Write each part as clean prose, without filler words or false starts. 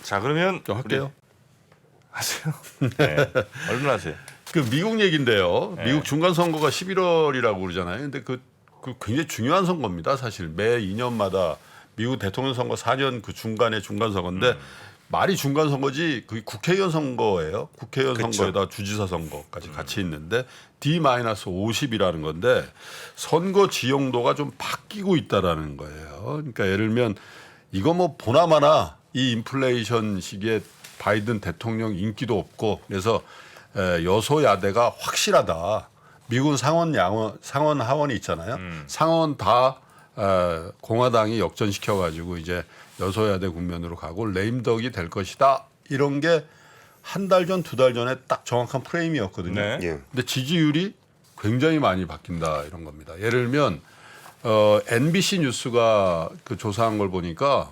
자 그러면 좀 할게요. 하세요. 네. 얼른 하세요. 그 미국 얘기인데요. 네. 미국 중간 선거가 11월이라고 그러잖아요. 근데 그 굉장히 중요한 선거입니다. 사실 매 2년마다 미국 대통령 선거 4년 그 중간에 중간 선거인데 말이 중간 선거지 그게 국회의원 선거예요. 국회의원 그쵸. 선거에다 주지사 선거까지 같이 있는데 D-50이라는 건데 선거 지형도가 좀 바뀌고 있다라는 거예요. 그러니까 예를 들면 이거 뭐 보나마나 이 인플레이션 시기에 바이든 대통령 인기도 없고 그래서 여소야대가 확실하다. 미국은 상원 하원이 있잖아요. 상원 다 공화당이 역전시켜가지고 이제 여소야대 국면으로 가고 레임덕이 될 것이다. 이런 게 한 달 전, 두 달 전에 딱 정확한 프레임이었거든요. 네. 예. 근데 지지율이 굉장히 많이 바뀐다 이런 겁니다. 예를 들면 NBC 뉴스가 그 조사한 걸 보니까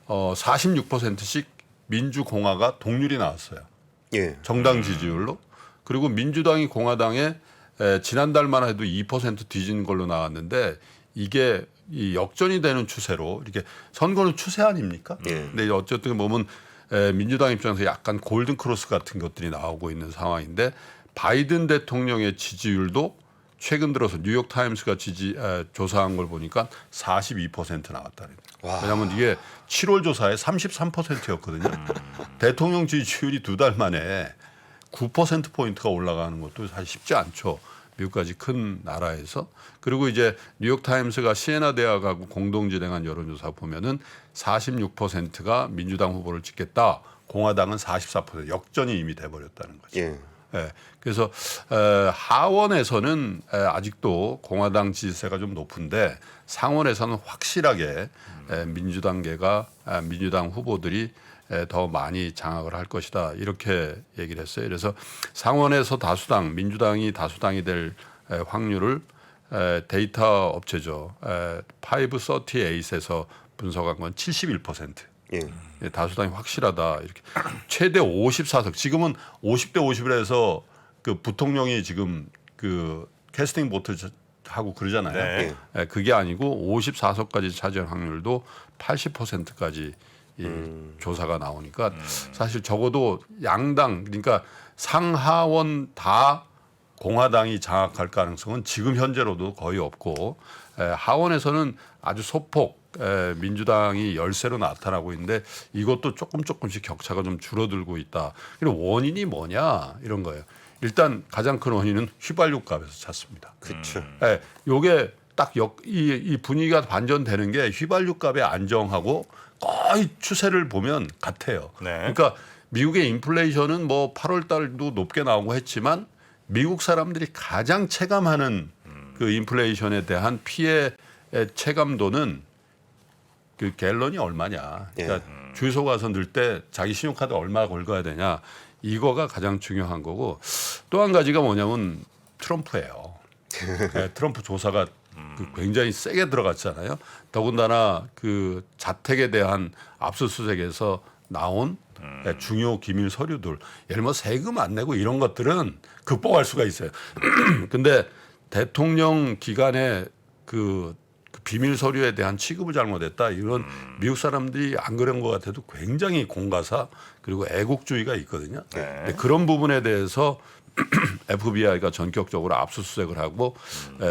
46%씩 민주공화가 동률이 나왔어요. 예. 정당 지지율로. 그리고 민주당이 공화당에 지난달만 해도 2% 뒤진 걸로 나왔는데 이게 이 역전이 되는 추세로 이렇게 선거는 추세 아닙니까? 예. 근데 어쨌든 보면 민주당 입장에서 약간 골든 크로스 같은 것들이 나오고 있는 상황인데 바이든 대통령의 지지율도 최근 들어서 뉴욕 타임스가 조사한 걸 보니까 42% 나왔다는 거예요. 왜냐하면 이게 7월 조사에 33%였거든요. 대통령 지지율이 두 달 만에 9%포인트가 올라가는 것도 사실 쉽지 않죠. 미국까지 큰 나라에서. 그리고 이제 뉴욕타임스가 시에나 대학하고 공동 진행한 여론조사 보면은 46%가 민주당 후보를 찍겠다. 공화당은 44% 역전이 이미 돼버렸다는 거죠. 예. 예. 그래서 하원에서는 아직도 공화당 지지세가 좀 높은데 상원에서는 확실하게 민주당계가 민주당 후보들이 더 많이 장악을 할 것이다 이렇게 얘기를 했어요. 그래서 상원에서 다수당 민주당이 다수당이 될 확률을 데이터 업체죠. 538에서 분석한 건 71%. 예. 다수당이 확실하다 이렇게 최대 54석 지금은 50대 50이라서 그 부통령이 지금 그 캐스팅 보트 하고 그러잖아요. 네. 그게 아니고 54석까지 차지할 확률도 80%까지 이 조사가 나오니까 사실 적어도 양당 그러니까 상하원 다 공화당이 장악할 가능성은 지금 현재로도 거의 없고 하원에서는 아주 소폭 민주당이 열세로 나타나고 있는데 이것도 조금씩 격차가 좀 줄어들고 있다. 그리고 원인이 뭐냐 이런 거예요. 일단 가장 큰 원인은 휘발유 값에서 찾습니다. 그렇죠. 요게 딱 이 분위기가 반전되는 게 휘발유 값의 안정하고 거의 추세를 보면 같아요. 네. 그러니까 미국의 인플레이션은 뭐 8월 달도 높게 나오고 했지만 미국 사람들이 가장 체감하는 그 인플레이션에 대한 피해의 체감도는 그 갤런이 얼마냐. 그러니까 주유소 가서 넣을 때 자기 신용카드 얼마 긁어야 되냐. 이거가 가장 중요한 거고 또 한 가지가 뭐냐면 트럼프예요. 트럼프 조사가 굉장히 세게 들어갔잖아요. 더군다나 그 자택에 대한 압수수색에서 나온 중요 기밀 서류들, 예를 들면 세금 안 내고 이런 것들은 극복할 수가 있어요. 근데 대통령 기간에 그 비밀 서류에 대한 취급을 잘못했다. 이런 미국 사람들이 안 그런 것 같아도 굉장히 공가사 그리고 애국주의가 있거든요. 근데 그런 부분에 대해서 FBI가 전격적으로 압수수색을 하고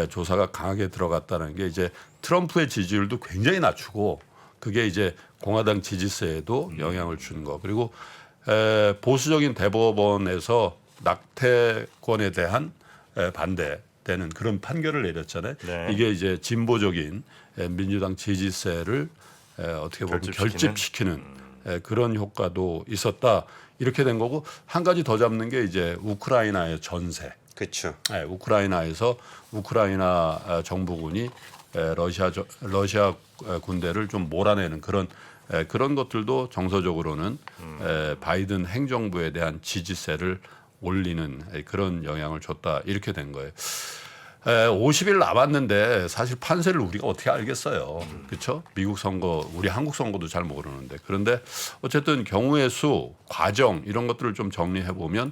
조사가 강하게 들어갔다는 게 이제 트럼프의 지지율도 굉장히 낮추고 그게 이제 공화당 지지세에도 영향을 주는 거. 그리고 보수적인 대법원에서 낙태권에 대한 반대되는 그런 판결을 내렸잖아요. 네. 이게 이제 진보적인 민주당 지지세를 어떻게 보면 결집시키는 그런 효과도 있었다. 이렇게 된 거고 한 가지 더 잡는 게 이제 우크라이나의 전세. 그렇죠. 우크라이나에서 우크라이나 정부군이 러시아 군대를 좀 몰아내는 그런 것들도 정서적으로는 바이든 행정부에 대한 지지세를 올리는 그런 영향을 줬다 이렇게 된 거예요. 50일 남았는데 사실 판세를 우리가 어떻게 알겠어요. 그렇죠? 미국 선거, 우리 한국 선거도 잘 모르는데. 그런데 어쨌든 경우의 수, 과정 이런 것들을 좀 정리해 보면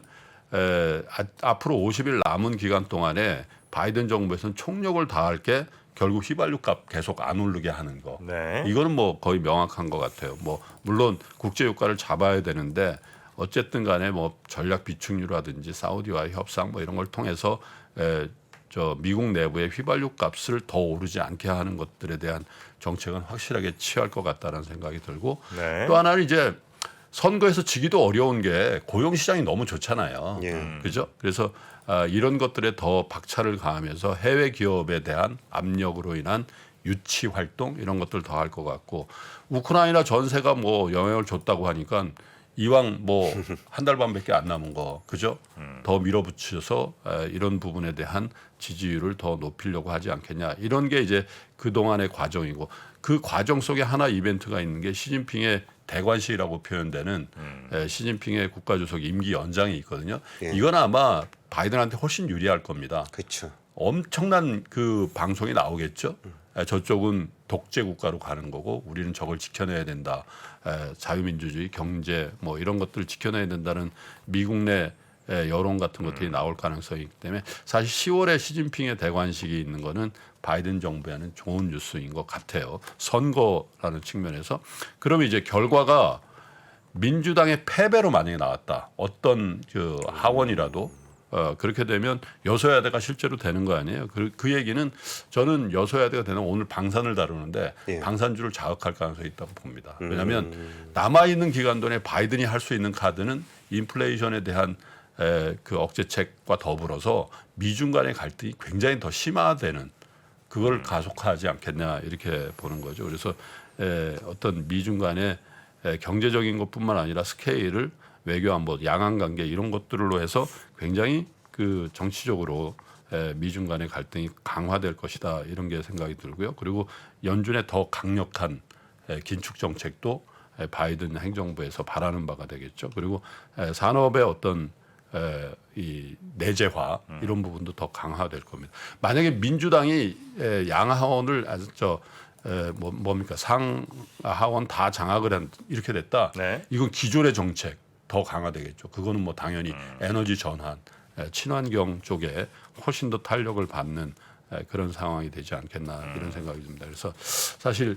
앞으로 50일 남은 기간 동안에 바이든 정부에서는 총력을 다할 게 결국 휘발유값 계속 안 오르게 하는 거. 네. 이거는 뭐 거의 명확한 것 같아요. 뭐 물론 국제 유가를 잡아야 되는데 어쨌든 간에 뭐 전략 비축유라든지 사우디와의 협상 뭐 이런 걸 통해서 저 미국 내부의 휘발유 값을 더 오르지 않게 하는 것들에 대한 정책은 확실하게 취할 것 같다는 생각이 들고 네. 또 하나는 이제 선거에서 지기도 어려운 게 고용 시장이 너무 좋잖아요. 그죠? 그래서 이런 것들에 더 박차를 가하면서 해외 기업에 대한 압력으로 인한 유치 활동 이런 것들 더 할 것 같고 우크라이나 전세가 뭐 영향을 줬다고 하니까 이왕 뭐 한 달 반밖에 안 남은 거 그죠? 더 밀어붙여서 이런 부분에 대한 지지율을 더 높이려고 하지 않겠냐 이런 게 이제 그 동안의 과정이고 그 과정 속에 하나 이벤트가 있는 게 시진핑의 대관식이라고 표현되는 시진핑의 국가주석 임기 연장이 있거든요. 예. 이건 아마 바이든한테 훨씬 유리할 겁니다. 그렇죠. 엄청난 그 방송이 나오겠죠. 저쪽은 독재 국가로 가는 거고 우리는 저걸 지켜내야 된다. 자유민주주의, 경제 뭐 이런 것들을 지켜내야 된다는 미국 내 여론 같은 것들이 나올 가능성이 있기 때문에 사실 10월에 시진핑의 대관식이 있는 거는 바이든 정부에는 좋은 뉴스인 것 같아요. 선거라는 측면에서. 그러면 이제 결과가 민주당의 패배로 만약에 나왔다. 어떤 그 하원이라도 그렇게 되면 여소야대가 실제로 되는 거 아니에요. 그 얘기는 저는 여소야대가 되는 오늘 방산을 다루는데 예. 방산주를 자극할 가능성이 있다고 봅니다. 왜냐하면 남아있는 기간 동안에 바이든이 할 수 있는 카드는 인플레이션에 대한 그 억제책과 더불어서 미중 간의 갈등이 굉장히 더 심화되는 그걸 가속화하지 않겠냐 이렇게 보는 거죠. 그래서 어떤 미중 간의 경제적인 것뿐만 아니라 스케일을 외교 안보, 양안 관계 이런 것들로 해서 굉장히 그 정치적으로 미중 간의 갈등이 강화될 것이다 이런 게 생각이 들고요. 그리고 연준의 더 강력한 긴축 정책도 바이든 행정부에서 바라는 바가 되겠죠. 그리고 산업의 어떤 이 내재화 이런 부분도 더 강화될 겁니다. 만약에 민주당이 양하원을 뭡니까 상하원 다 장악을 이렇게 됐다. 네. 이건 기존의 정책 더 강화되겠죠. 그거는 뭐 당연히 에너지 전환, 친환경 쪽에 훨씬 더 탄력을 받는 그런 상황이 되지 않겠나 이런 생각이 듭니다. 그래서 사실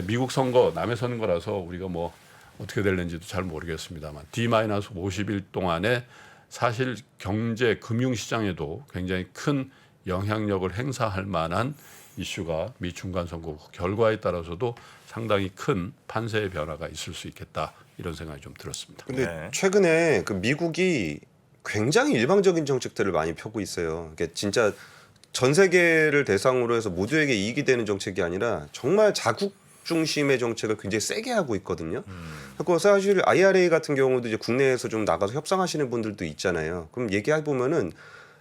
미국 선거 남의 선거라서 우리가 뭐 어떻게 될는지도 잘 모르겠습니다만 D-50일 동안에 사실 경제 금융시장에도 굉장히 큰 영향력을 행사할 만한 이슈가 미 중간 선거 결과에 따라서도 상당히 큰 판세의 변화가 있을 수 있겠다 이런 생각이 좀 들었습니다. 근데 네. 최근에 그 미국이 굉장히 일방적인 정책들을 많이 펴고 있어요. 그러니까 진짜 전 세계를 대상으로 해서 모두에게 이익이 되는 정책이 아니라 정말 자국 중심의 정책을 굉장히 세게 하고 있거든요. 그리고 사실 IRA 같은 경우도 이제 국내에서 좀 나가서 협상하시는 분들도 있잖아요. 그럼 얘기해 보면은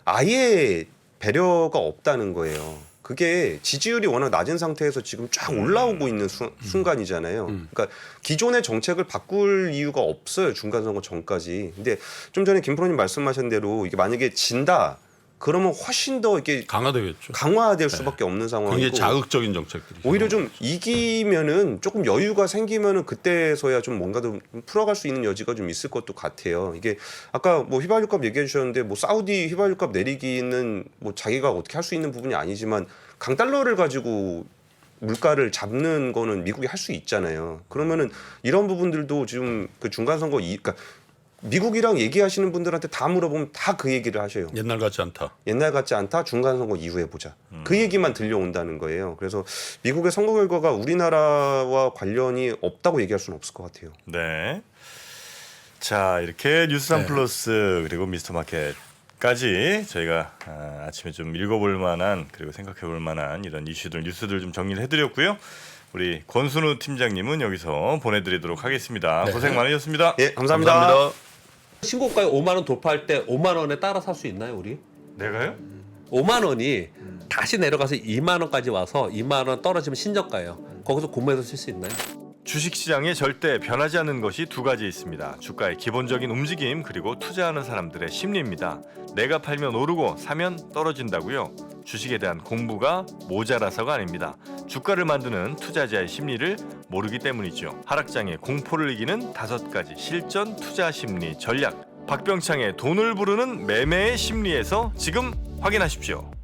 아예 배려가 없다는 거예요. 그게 지지율이 워낙 낮은 상태에서 지금 쫙 올라오고 있는 순간이잖아요. 그러니까 기존의 정책을 바꿀 이유가 없어요. 중간선거 전까지. 근데 좀 전에 김 프로님 말씀하신 대로 이게 만약에 진다. 그러면 훨씬 더 이렇게 강화되겠죠. 강화될 수밖에 없는 상황이고 굉장히 자극적인 정책들이 오히려 좀 이기면은 조금 여유가 생기면은 그때서야 좀 뭔가 좀 풀어갈 수 있는 여지가 좀 있을 것도 같아요. 이게 아까 뭐 휘발유값 얘기해 주셨는데 뭐 사우디 휘발유값 내리기는 뭐 자기가 어떻게 할 수 있는 부분이 아니지만 강달러를 가지고 물가를 잡는 거는 미국이 할 수 있잖아요. 그러면은 이런 부분들도 지금 그 중간 선거 그러니까 미국이랑 얘기하시는 분들한테 다 물어보면 다 그 얘기를 하셔요. 옛날 같지 않다. 옛날 같지 않다. 중간 선거 이후에 보자. 그 얘기만 들려온다는 거예요. 그래서 미국의 선거 결과가 우리나라와 관련이 없다고 얘기할 수는 없을 것 같아요. 네. 자, 이렇게 뉴스삼 네. 플러스 그리고 미스터 마켓까지 저희가 아침에 좀 읽어볼 만한 그리고 생각해볼 만한 이런 이슈들, 뉴스들 좀 정리를 해드렸고요. 우리 권순우 팀장님은 여기서 보내드리도록 하겠습니다. 네. 고생 많으셨습니다. 예, 감사합니다. 감사합니다. 신고가에 5만 원 돌파할 때 5만 원에 따라 살 수 있나요, 우리? 내가요? 5만 원이 다시 내려가서 2만 원까지 와서 2만 원 떨어지면 신저가예요. 거기서 구매해서 쓸 수 있나요? 주식시장에 절대 변하지 않는 것이 두 가지 있습니다. 주가의 기본적인 움직임 그리고 투자하는 사람들의 심리입니다. 내가 팔면 오르고 사면 떨어진다고요. 주식에 대한 공부가 모자라서가 아닙니다. 주가를 만드는 투자자의 심리를 모르기 때문이죠. 하락장의 공포를 이기는 5가지 실전 투자 심리 전략. 박병창의 돈을 부르는 매매의 심리에서 지금 확인하십시오.